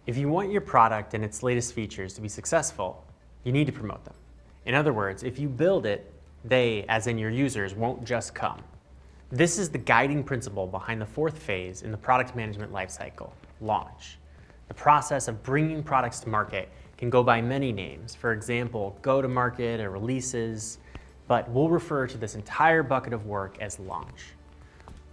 If you want your product and its latest features to be successful, you need to promote them. In other words, if you build it, they, as in your users, won't just come. This is the guiding principle behind the fourth phase in the product management lifecycle, launch. The process of bringing products to market can go by many names. For example, go-to-market or releases, but we'll refer to this entire bucket of work as launch.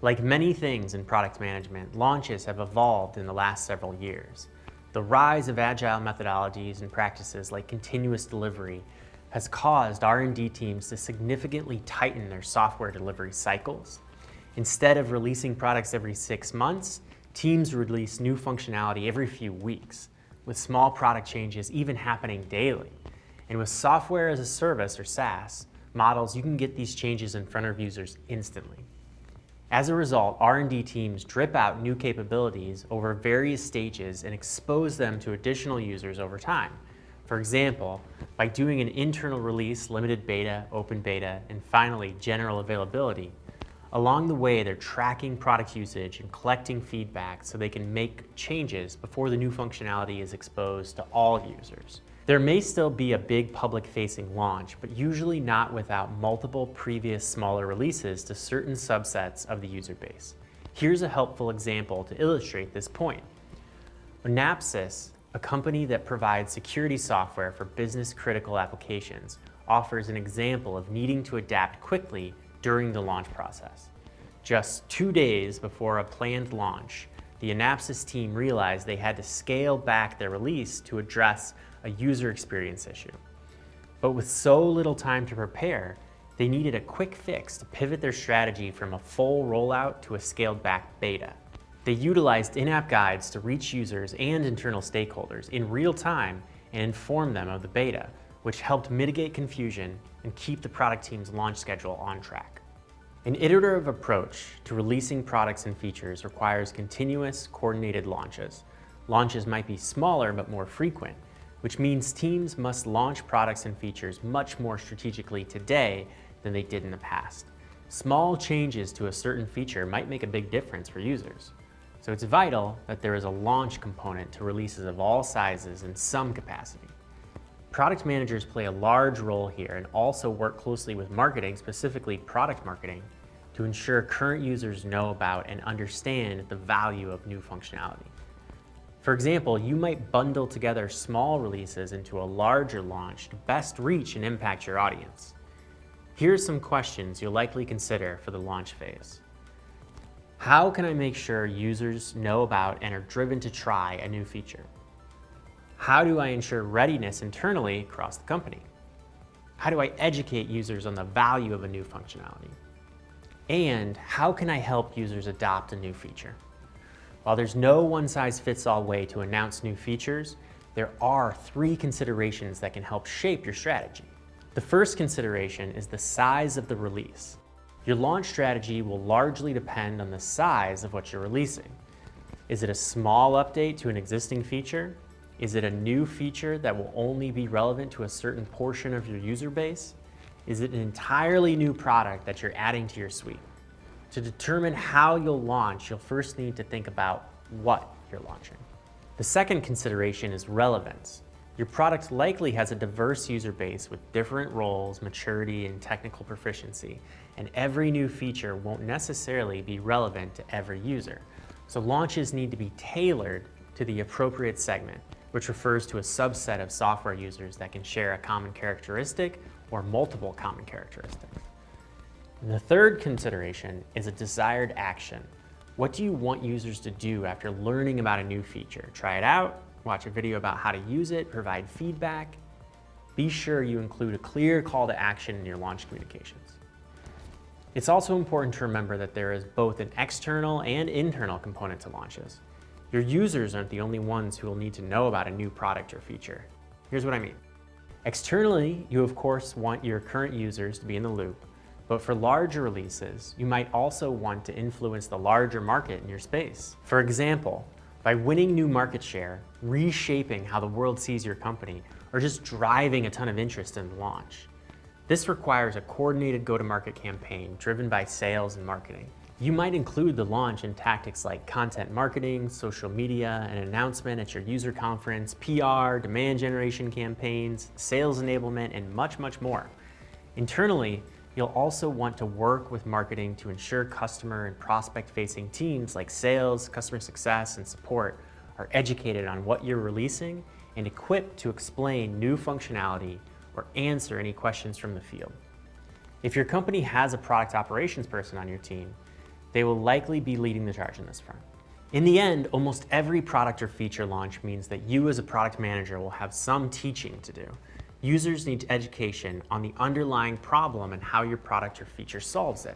Like many things in product management, launches have evolved in the last several years. The rise of agile methodologies and practices like continuous delivery has caused R&D teams to significantly tighten their software delivery cycles. Instead of releasing products every 6 months, teams release new functionality every few weeks, with small product changes even happening daily. And with software as a service or SaaS models, you can get these changes in front of users instantly. As a result, R&D teams drip out new capabilities over various stages and expose them to additional users over time. For example, by doing an internal release, limited beta, open beta, and finally general availability. Along the way, they're tracking product usage and collecting feedback so they can make changes before the new functionality is exposed to all users. There may still be a big public-facing launch, but usually not without multiple previous smaller releases to certain subsets of the user base. Here's a helpful example to illustrate this point. Synapsys, a company that provides security software for business-critical applications, offers an example of needing to adapt quickly during the launch process. Just 2 days before a planned launch, the Synapsys team realized they had to scale back their release to address a user experience issue. But with so little time to prepare, they needed a quick fix to pivot their strategy from a full rollout to a scaled back beta. They utilized in-app guides to reach users and internal stakeholders in real time and inform them of the beta, which helped mitigate confusion and keep the product team's launch schedule on track. An iterative approach to releasing products and features requires continuous, coordinated launches. Launches might be smaller but more frequent, which means teams must launch products and features much more strategically today than they did in the past. Small changes to a certain feature might make a big difference for users. So it's vital that there is a launch component to releases of all sizes in some capacity. Product managers play a large role here and also work closely with marketing, specifically product marketing, to ensure current users know about and understand the value of new functionality. For example, you might bundle together small releases into a larger launch to best reach and impact your audience. Here's some questions you'll likely consider for the launch phase. How can I make sure users know about and are driven to try a new feature? How do I ensure readiness internally across the company? How do I educate users on the value of a new functionality? And how can I help users adopt a new feature? While there's no one-size-fits-all way to announce new features, there are 3 considerations that can help shape your strategy. The first consideration is the size of the release. Your launch strategy will largely depend on the size of what you're releasing. Is it a small update to an existing feature? Is it a new feature that will only be relevant to a certain portion of your user base? Is it an entirely new product that you're adding to your suite? To determine how you'll launch, you'll first need to think about what you're launching. The second consideration is relevance. Your product likely has a diverse user base with different roles, maturity, and technical proficiency, and every new feature won't necessarily be relevant to every user. So launches need to be tailored to the appropriate segment, which refers to a subset of software users that can share a common characteristic or multiple common characteristics. And the third consideration is a desired action. What do you want users to do after learning about a new feature? Try it out, watch a video about how to use it, provide feedback. Be sure you include a clear call to action in your launch communications. It's also important to remember that there is both an external and internal component to launches. Your users aren't the only ones who will need to know about a new product or feature. Here's what I mean. Externally, you of course want your current users to be in the loop. But for larger releases, you might also want to influence the larger market in your space. For example, by winning new market share, reshaping how the world sees your company, or just driving a ton of interest in the launch. This requires a coordinated go-to-market campaign driven by sales and marketing. You might include the launch in tactics like content marketing, social media, an announcement at your user conference, PR, demand generation campaigns, sales enablement, and much, much more. Internally, you'll also want to work with marketing to ensure customer and prospect-facing teams like sales, customer success, and support are educated on what you're releasing and equipped to explain new functionality or answer any questions from the field. If your company has a product operations person on your team, they will likely be leading the charge in this front. In the end, almost every product or feature launch means that you as a product manager will have some teaching to do. Users need education on the underlying problem and how your product or feature solves it.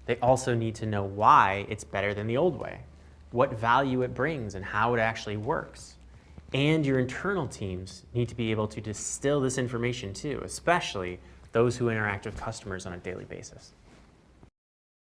They also need to know why it's better than the old way, what value it brings, and how it actually works. And your internal teams need to be able to distill this information too, especially those who interact with customers on a daily basis.